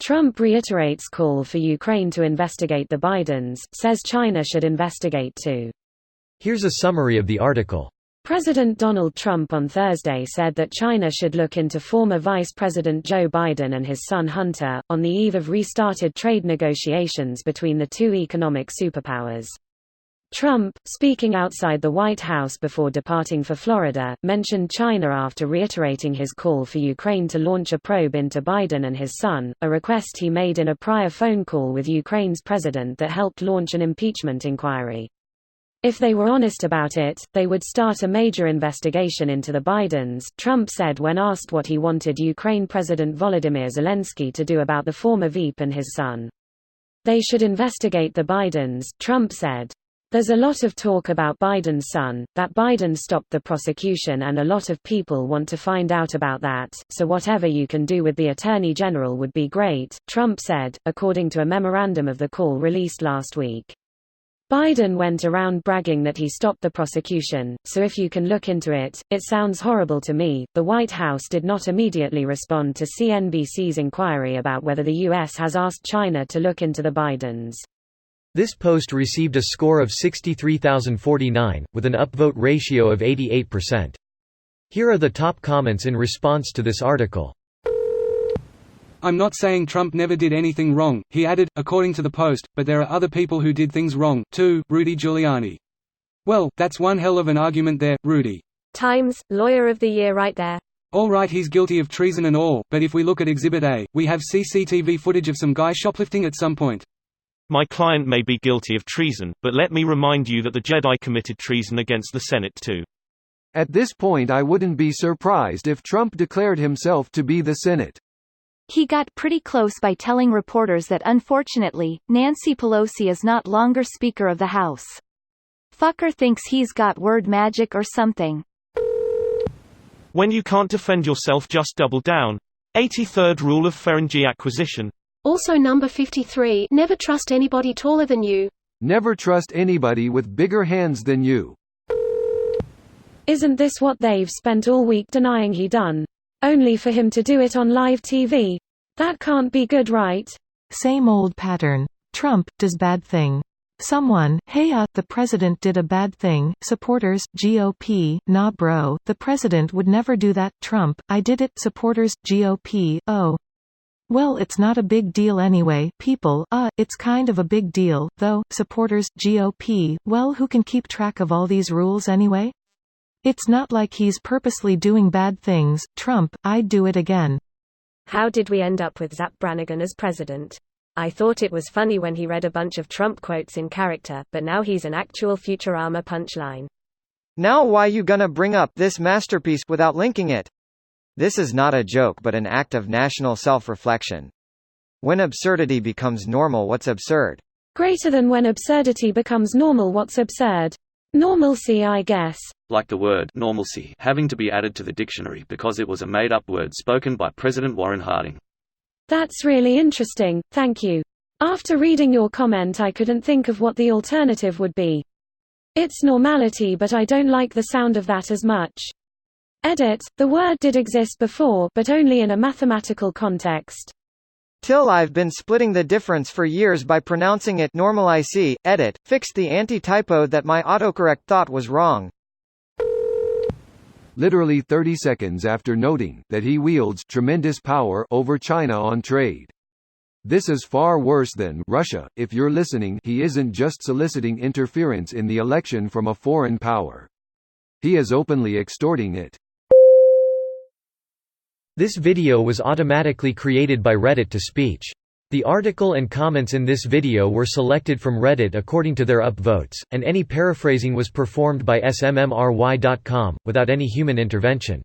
Trump reiterates call for Ukraine to investigate the Bidens, says China should investigate too. Here's a summary of the article. President Donald Trump on Thursday said that China should look into former Vice President Joe Biden and his son Hunter, on the eve of restarted trade negotiations between the two economic superpowers. Trump, speaking outside the White House before departing for Florida, mentioned China after reiterating his call for Ukraine to launch a probe into Biden and his son, a request he made in a prior phone call with Ukraine's president that helped launch an impeachment inquiry. If they were honest about it, they would start a major investigation into the Bidens, Trump said when asked what he wanted Ukraine President Volodymyr Zelensky to do about the former VP and his son. They should investigate the Bidens, Trump said. There's a lot of talk about Biden's son, that Biden stopped the prosecution, and a lot of people want to find out about that, so whatever you can do with the Attorney General would be great, Trump said, according to a memorandum of the call released last week. Biden went around bragging that he stopped the prosecution, so if you can look into it, it sounds horrible to me. The White House did not immediately respond to CNBC's inquiry about whether the U.S. has asked China to look into the Bidens. This post received a score of 63,049, with an upvote ratio of 88%. Here are the top comments in response to this article. I'm not saying Trump never did anything wrong, he added, according to the Post, but there are other people who did things wrong, too. Rudy Giuliani. Well, that's one hell of an argument there, Rudy. Times, Lawyer of the Year right there. All right, he's guilty of treason and all, but if we look at Exhibit A, we have CCTV footage of some guy shoplifting at some point. My client may be guilty of treason, but let me remind you that the Jedi committed treason against the Senate too. At this point I wouldn't be surprised if Trump declared himself to be the Senate. He got pretty close by telling reporters that unfortunately, Nancy Pelosi is not longer Speaker of the House. Fucker thinks he's got word magic or something. When you can't defend yourself, just double down. 83rd rule of Ferengi acquisition. Also number 53, never trust anybody taller than you. Never trust anybody with bigger hands than you. Isn't this what they've spent all week denying he done? Only for him to do it on live TV? That can't be good, right? Same old pattern. Trump does bad thing. Someone, hey the president did a bad thing. Supporters, GOP, nah bro, the president would never do that. Trump, I did it. Supporters, GOP, oh. Well, it's not a big deal anyway. People, it's kind of a big deal, though. Supporters, GOP, well, who can keep track of all these rules anyway? It's not like he's purposely doing bad things. Trump, I'd do it again. How did we end up with Zap Brannigan as president? I thought it was funny when he read a bunch of Trump quotes in character, but now he's an actual Futurama punchline. Now why you gonna bring up this masterpiece without linking it? This is not a joke but an act of national self-reflection. When absurdity becomes normal, what's absurd? Greater than when absurdity becomes normal, what's absurd? Normalcy, I guess. Like the word normalcy having to be added to the dictionary because it was a made-up word spoken by President Warren Harding. That's really interesting, thank you. After reading your comment I couldn't think of what the alternative would be. It's normality, but I don't like the sound of that as much. Edit, the word did exist before, but only in a mathematical context. Till I've been splitting the difference for years by pronouncing it normalicy. Edit, fixed the anti-typo that my autocorrect thought was wrong. Literally 30 seconds after noting that he wields tremendous power over China on trade. This is far worse than Russia. If you're listening, he isn't just soliciting interference in the election from a foreign power. He is openly extorting it. This video was automatically created by Reddit to speech. The article and comments in this video were selected from Reddit according to their upvotes, and any paraphrasing was performed by smmry.com, without any human intervention.